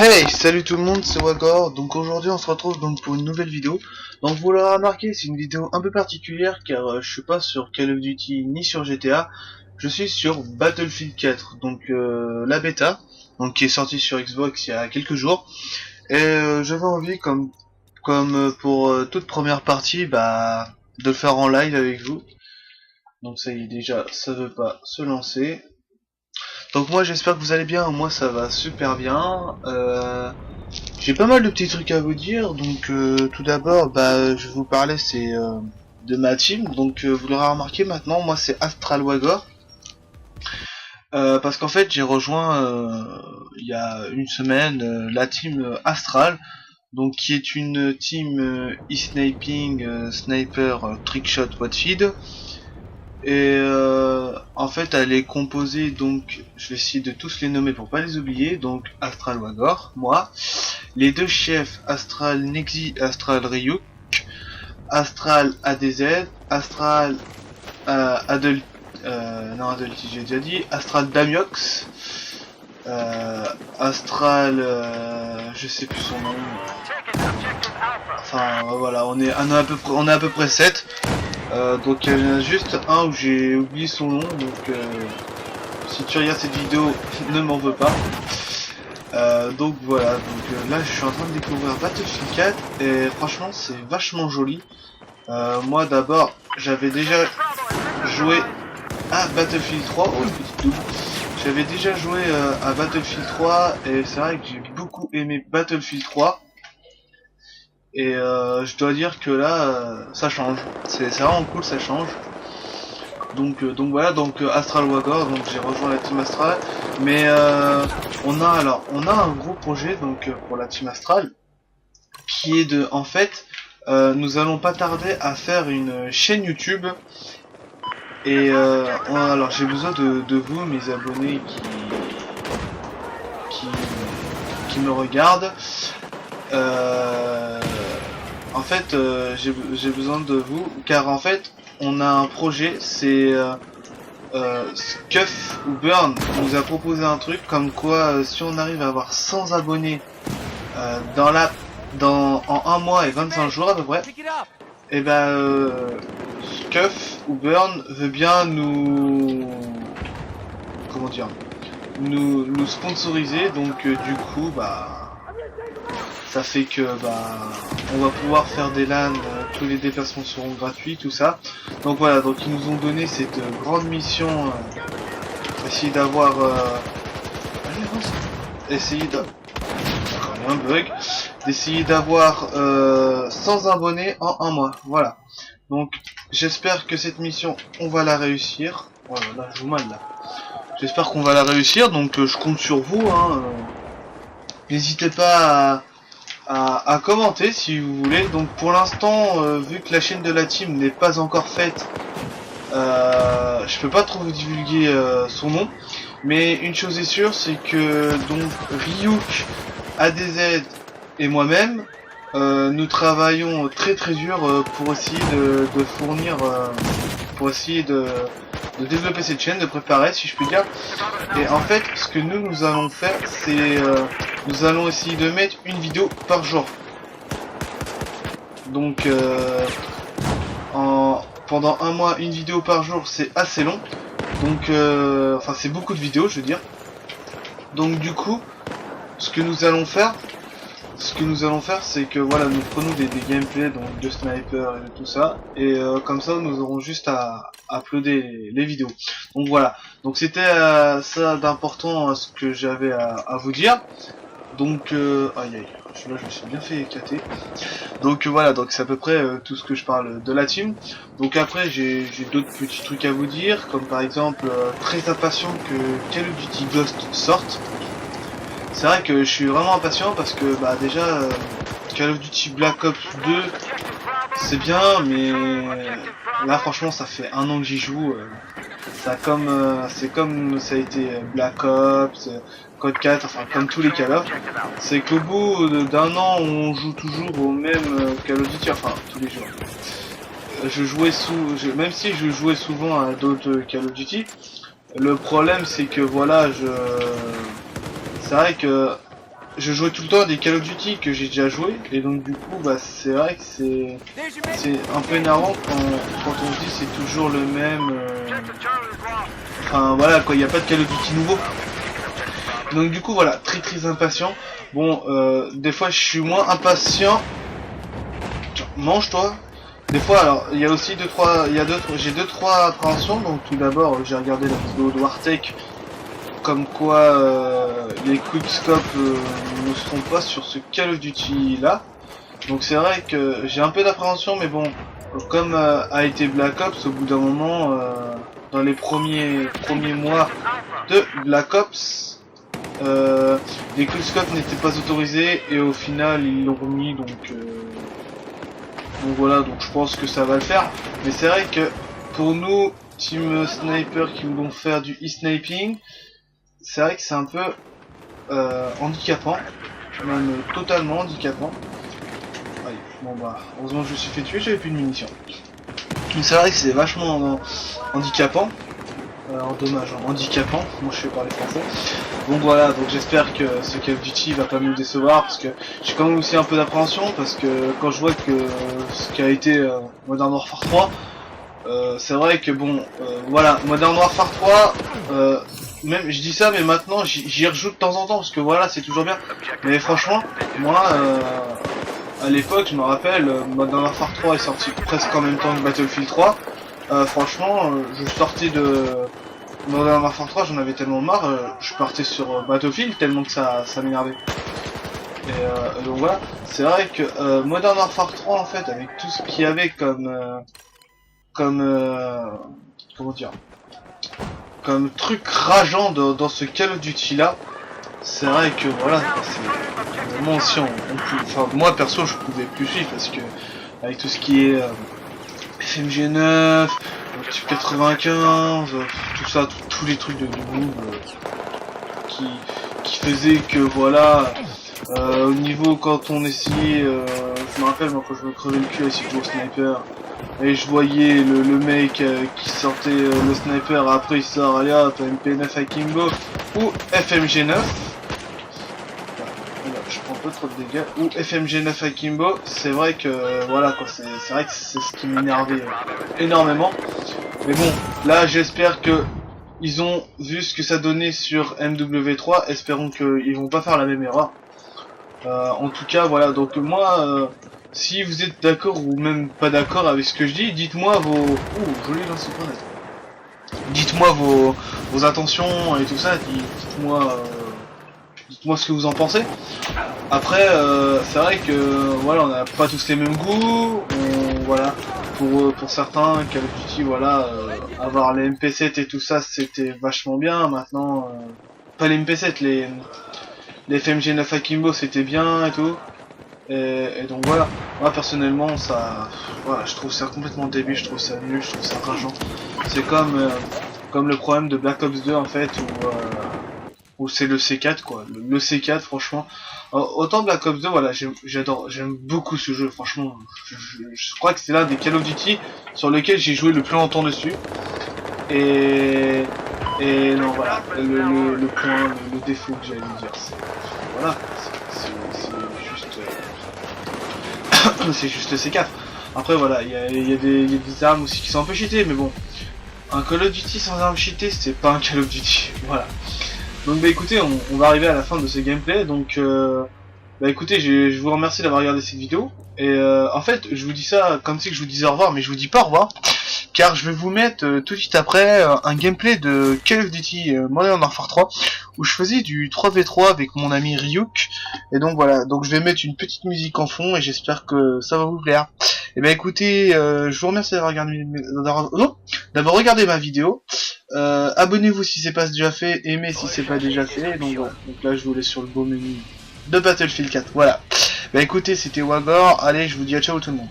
Hey, salut tout le monde, c'est Wagor. Donc aujourd'hui on se retrouve donc pour une nouvelle vidéo. Donc vous l'aurez remarqué, c'est une vidéo un peu particulière car je suis pas sur Call of Duty ni sur GTA. Je suis sur Battlefield 4, donc la bêta, donc qui est sortie sur Xbox il y a quelques jours. Et j'avais envie comme pour toute première partie, de le faire en live avec vous. Donc ça y est déjà, ça veut pas se lancer. Donc moi j'espère que vous allez bien, moi ça va super bien. J'ai pas mal de petits trucs à vous dire, donc tout d'abord je vais vous parler de ma team. Donc vous l'aurez remarqué maintenant, moi c'est Astral Wagor. Parce qu'en fait j'ai rejoint il y a une semaine la team Astral, donc qui est une team e-sniping, sniper, trickshot, what feed. Et en fait elle est composée, donc je vais essayer de tous les nommer pour pas les oublier. Donc Astral Wagor, moi, les deux chefs Astral Nexi, Astral Ryuk, Astral ADZ, Astral Adult, non Adult j'ai déjà dit, Astral Damiox, Astral je sais plus son nom. Enfin voilà, on est à peu près 7. Donc il y en a juste un où j'ai oublié son nom, donc si tu regardes cette vidéo, ne m'en veux pas. Donc voilà, là je suis en train de découvrir Battlefield 4 et franchement c'est vachement joli. Moi d'abord j'avais déjà joué à Battlefield 3, oh le petit double. J'avais déjà joué à Battlefield 3 et c'est vrai que j'ai beaucoup aimé Battlefield 3. Et je dois dire que là ça change, c'est vraiment cool, ça change. Donc voilà, donc Astral Wagor, donc j'ai rejoint la team Astral, mais on a un gros projet donc pour la team Astral qui est de, en fait nous allons pas tarder à faire une chaîne YouTube. Et alors j'ai besoin de vous, mes abonnés qui me regardent. En fait j'ai besoin de vous car en fait on a un projet, c'est Scuff ou Burn nous a proposé un truc comme quoi si on arrive à avoir 100 abonnés en 1 mois et 25 jours à peu près, et Scuff ou Burn veut bien nous nous sponsoriser, donc du coup ça fait que on va pouvoir faire des LAN, tous les déplacements seront gratuits, tout ça. Donc voilà, donc ils nous ont donné cette grande mission, essayer d'avoir un bug, d'essayer d'avoir 100 abonnés en 1 mois. Voilà. Donc j'espère que cette mission on va la réussir. Voilà, là je joue mal là. J'espère qu'on va la réussir, donc je compte sur vous, hein. N'hésitez pas à commenter si vous voulez. Donc pour l'instant, vu que la chaîne de la team n'est pas encore faite, je peux pas trop vous divulguer son nom, mais une chose est sûre, c'est que donc Ryuk, ADZ et moi-même nous travaillons très dur pour essayer de fournir, pour essayer de développer cette chaîne, de préparer si je puis dire. Et en fait ce que nous allons faire, c'est nous allons essayer de mettre une vidéo par jour. Donc pendant 1 mois, une vidéo par jour, c'est assez long. Donc enfin c'est beaucoup de vidéos, je veux dire. Donc du coup ce que nous allons faire, c'est que voilà, nous prenons des gameplays donc de sniper et de tout ça, et comme ça nous aurons juste à uploader les vidéos. Donc voilà, donc c'était ça d'important ce que j'avais à vous dire. Donc aïe aïe, là je me suis bien fait éclater. Donc voilà, donc c'est à peu près tout ce que je parle de la team. Donc après j'ai d'autres petits trucs à vous dire, comme par exemple très impatient que Call of Duty Ghost sorte. C'est vrai que je suis vraiment impatient parce que déjà Call of Duty Black Ops 2 c'est bien, mais là franchement ça fait 1 an que j'y joue. C'est comme ça a été Black Ops, Code 4, enfin comme tous les Call of, c'est qu'au bout d'un an on joue toujours au même Call of Duty, enfin tous les jours. Même si je jouais souvent à d'autres Call of Duty, le problème c'est que voilà, c'est vrai que je jouais tout le temps à des Call of Duty que j'ai déjà joué, et donc du coup bah c'est vrai que c'est un peu énervant quand on se dit c'est toujours le même. Enfin voilà quoi, il n'y a pas de Call of Duty nouveau. Donc du coup voilà, très impatient. Bon, des fois je suis moins impatient. Tiens, mange toi. Des fois, alors il y a aussi j'ai 2-3 appréhensions. Donc tout d'abord, j'ai regardé la vidéo de Wartech, comme quoi les quickscope ne seront pas sur ce Call of Duty là. Donc c'est vrai que j'ai un peu d'appréhension, mais bon, comme a été Black Ops, au bout d'un moment, dans les premiers mois de Black Ops, les quickscope n'étaient pas autorisés et au final ils l'ont remis, donc voilà, donc je pense que ça va le faire. Mais c'est vrai que pour nous, team sniper qui vont faire du e-sniping, c'est vrai que c'est un peu handicapant, même totalement handicapant. Allez, bon bah, heureusement que je me suis fait tuer, j'avais plus de munitions. Mais c'est vrai que c'est vachement handicapant. Dommage, handicapant, moi je sais parler français. Donc voilà, donc j'espère que ce Call of Duty va pas me décevoir, parce que j'ai quand même aussi un peu d'appréhension, parce que quand je vois que ce qui a été Modern Warfare 3, c'est vrai que bon, voilà, Modern Warfare 3, même je dis ça, mais maintenant j'y rejoue de temps en temps, parce que voilà, c'est toujours bien. Mais franchement, moi, à l'époque, je me rappelle, Modern Warfare 3 est sorti presque en même temps que Battlefield 3. Franchement, je sortais de Modern Warfare 3, j'en avais tellement marre, je partais sur Battlefield tellement que ça m'énervait. Et donc voilà, c'est vrai que Modern Warfare 3 en fait, avec tout ce qu'il y avait comme comment dire, comme truc rageant dans ce Call of Duty là, c'est vrai que voilà, c'est vraiment si enfin moi perso je pouvais plus suivre, parce que avec tout ce qui est FMG 9, Type 95, tout ça, tous les trucs de noob qui faisaient que voilà, au niveau quand on essayait, je me rappelle moi quand je me crevais le cul à essayer de jouer au sniper, et je voyais le mec qui sortait le sniper, après il sort, allez hop, MP9 Akimbo ou FMG 9. Je prends pas trop de dégâts, ou FMG 9 Akimbo, c'est vrai que voilà quoi, c'est vrai que c'est ce qui m'énervait énormément. Mais bon, là j'espère que ils ont vu ce que ça donnait sur MW3, espérons qu'ils vont pas faire la même erreur. En tout cas voilà, donc moi, si vous êtes d'accord ou même pas d'accord avec ce que je dis, dites-moi vos... Ouh, joli lance grenade. Dites-moi vos intentions et tout ça, dites-moi ce que vous en pensez. Après, c'est vrai que voilà, on n'a pas tous les mêmes goûts. Voilà, pour certains, Call of Duty, voilà, avoir les MP7 et tout ça, c'était vachement bien. Maintenant, pas les MP7, les FMG 9 Akimbo, c'était bien et tout. Et donc voilà, moi personnellement, ça, voilà, je trouve ça complètement débile, je trouve ça nul, je trouve ça rageant. C'est comme le problème de Black Ops 2 en fait, où c'est le C4 quoi, le C4 franchement. Autant Black Ops 2, voilà, j'aime beaucoup ce jeu, franchement. Je crois que c'est l'un des Call of Duty sur lequel j'ai joué le plus longtemps dessus. Et non voilà, le point, le défaut que j'allais dire, c'est voilà, c'est juste C4. Après voilà, il y a des armes aussi qui sont un peu cheatées, mais bon, un Call of Duty sans armes cheatées, c'est pas un Call of Duty, voilà. Donc bah écoutez, on va arriver à la fin de ce gameplay, donc bah écoutez, je vous remercie d'avoir regardé cette vidéo, et en fait, je vous dis ça comme si je vous disais au revoir, mais je vous dis pas au revoir, car je vais vous mettre tout de suite après un gameplay de Call of Duty Modern Warfare 3, où je faisais du 3v3 avec mon ami Ryuk, et donc voilà, donc je vais mettre une petite musique en fond, et j'espère que ça va vous plaire. Et bah écoutez, je vous remercie d'avoir regardé ma vidéo. Abonnez-vous si c'est pas déjà fait, aimez si c'est pas déjà fait. Donc voilà, donc là je vous laisse sur le beau menu de Battlefield 4. Voilà. Bah écoutez, c'était Wagor. Allez, je vous dis à ciao tout le monde.